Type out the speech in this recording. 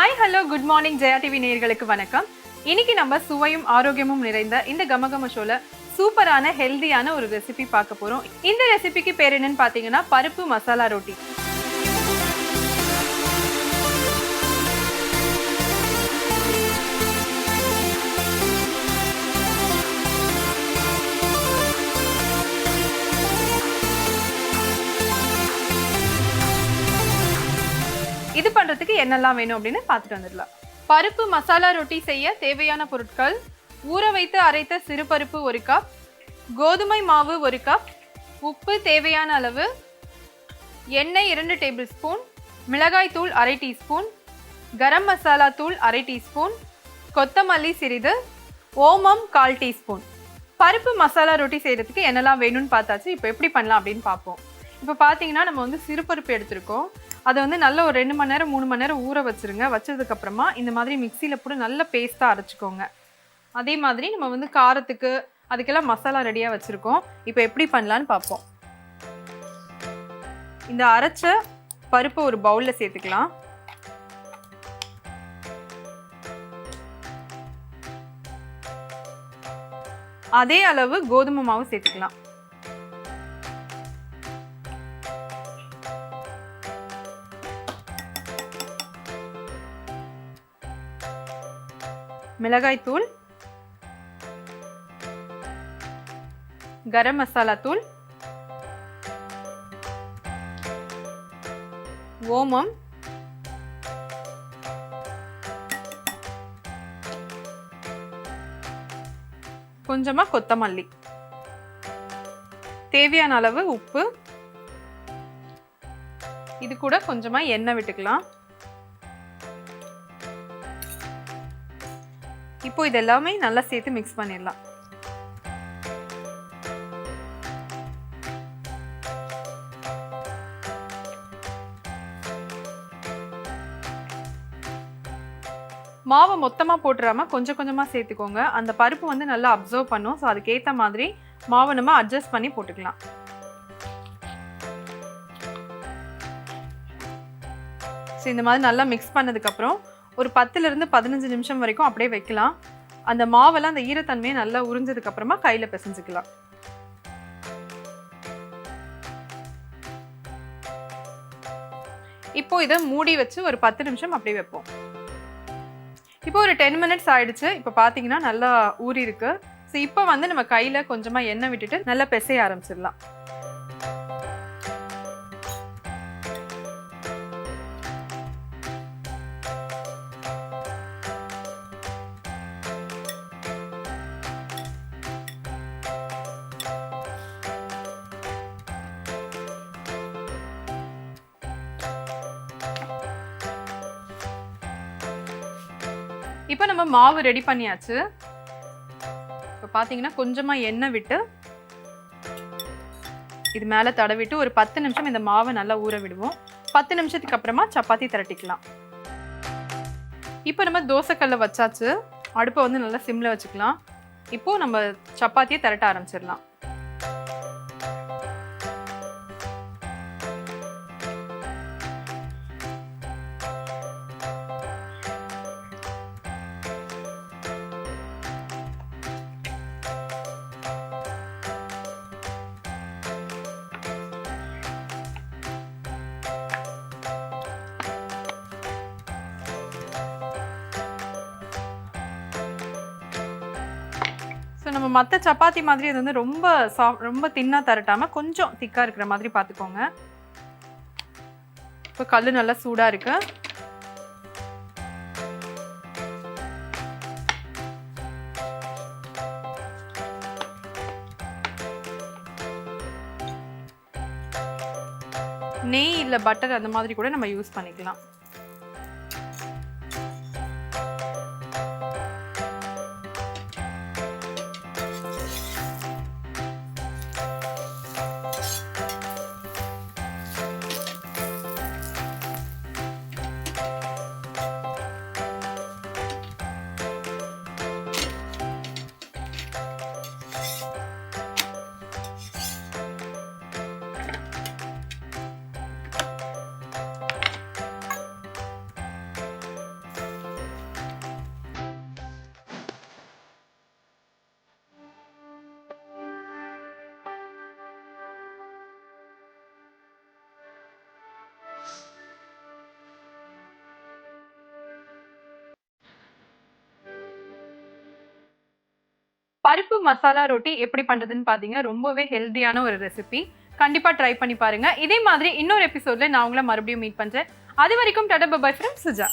Hi hello good morning Jaya TV நேயர்களுக்கு வணக்கம். இன்னைக்கு நம்ம சுவையும் ஆரோக்கியமும் நிறைந்த இந்த கமகம ஷோல சூப்பரான ஹெல்தியான ஒரு ரெசிபி பார்க்க போறோம். இந்த ரெசிபிக்கு பேர் என்னன்னு பாத்தீங்கன்னா பருப்பு மசாலா ரொட்டி. இது பண்றதுக்கு என்னெல்லாம் வேணும் அப்படின்னு பார்த்துட்டு வந்துடலாம். பருப்பு மசாலா ரொட்டி செய்ய தேவையான பொருட்கள்: ஊற வைத்து அரைத்த சிறுபருப்பு 1 கப், கோதுமை மாவு 1 கப், உப்பு தேவையான அளவு, எண்ணெய் 2 டேபிள் ஸ்பூன், மிளகாய் தூள் 1/2 டீஸ்பூன், கரம் மசாலா தூள் 1/2 டீஸ்பூன், கொத்தமல்லி சிறிது, ஓமம் 1/4 டீஸ்பூன். பருப்பு மசாலா ரொட்டி செய்யறதுக்கு என்னெல்லாம் வேணும்னு பார்த்தாச்சு. இப்போ எப்படி பண்ணலாம் அப்படின்னு பார்ப்போம். இப்போ பார்த்தீங்கன்னா நம்ம வந்து சிறுபருப்பு எடுத்திருக்கோம். அதை வந்து நல்ல ஒரு 2 மணி நேரம் 3 மணி நேரம் ஊற வச்சுருங்க. வச்சதுக்கப்புறமா இந்த மாதிரி மிக்சியில் போட்டு நல்ல பேஸ்ட்டாக அரைச்சிக்கோங்க. அதே மாதிரி நம்ம வந்து காரத்துக்கு அதுக்கெல்லாம் மசாலா ரெடியாக வச்சுருக்கோம். இப்போ எப்படி பண்ணலான்னு பார்ப்போம். இந்த அரைச்ச பருப்பை ஒரு பவுலில் சேர்த்துக்கலாம். அதே அளவு கோதுமை மாவு சேர்த்துக்கலாம். மிளகாய் தூள், கரம் மசாலா தூள், ஓமம், கொஞ்சமா கொத்தமல்லி, தேவையான அளவு உப்பு, இது கூட கொஞ்சமா எண்ணெய் விட்டுக்கலாம். இப்போ இதெல்லாமே நல்லா சேர்த்து மிக்ஸ் பண்ணிடலாம். மாவை மொத்தமாக போட்டுறாம கொஞ்சம் கொஞ்சமாக சேர்த்துக்கோங்க. அந்த பருப்பு வந்து நல்லா அப்சர்வ் பண்ணும். ஸோ அதுக்கேற்ற மாதிரி மாவை நம்ம அட்ஜஸ்ட் பண்ணி போட்டுக்கலாம். ஸோ இந்த மாதிரி நல்லா மிக்ஸ் பண்ணதுக்கப்புறம் ஒரு 10லிருந்து 15 நிமிஷம் வரைக்கும் அப்படியே வைக்கலாம். அந்த மாவெல்லாம் அந்த ஈரத்தன்மையை நல்லா உறிஞ்சதுக்கு அப்புறமா கையில் பிசைஞ்சுக்கலாம். இப்போ இதை மூடி வச்சு ஒரு 10 நிமிஷம் அப்படியே வைப்போம். இப்போ ஒரு 10 மினிட்ஸ் ஆயிடுச்சு. இப்போ பார்த்தீங்கன்னா நல்லா ஊறி இருக்கு. ஸோ இப்போ வந்து நம்ம கையில் கொஞ்சமாக எண்ணெய் விட்டுட்டு நல்லா பிசைய ஆரம்பிச்சிடலாம். இப்போ நம்ம மாவு ரெடி பண்ணியாச்சு. இப்போ பார்த்தீங்கன்னா கொஞ்சமாக எண்ணெய் விட்டு இது மேலே தடவிட்டு ஒரு 10 நிமிஷம் இந்த மாவை நல்லா ஊற விடுவோம். 10 நிமிஷத்துக்கு அப்புறமா சப்பாத்தி திரட்டிக்கலாம். இப்போ நம்ம தோசைக்கல்லை வச்சாச்சு. அடுப்பை வந்து நல்லா சிம்மில் வச்சுக்கலாம். இப்போது நம்ம சப்பாத்தியை திரட்ட ஆரம்பிச்சிடலாம். ஸோ நம்ம மற்ற சப்பாத்தி மாதிரி இது வந்து ரொம்ப தின்னாக தரட்டாமல் கொஞ்சம் திக்காக இருக்கிற மாதிரி பார்த்துக்கோங்க. இப்போ கல் நல்லா சூடாக இருக்கு. நெய் இல்லை பட்டர் அந்த மாதிரி கூட நம்ம யூஸ் பண்ணிக்கலாம். பருப்பு மசாலா ரொட்டி எப்படி பண்றதுன்னு பாத்தீங்க, ரொம்பவே ஹெல்தியான ஒரு ரெசிபி. கண்டிப்பா ட்ரை பண்ணி பாருங்க. இதே மாதிரி இன்னொரு எபிசோட்ல நான் உங்களை மறுபடியும் மீட் பண்றேன். அது வரைக்கும் tata bye bye from Suja.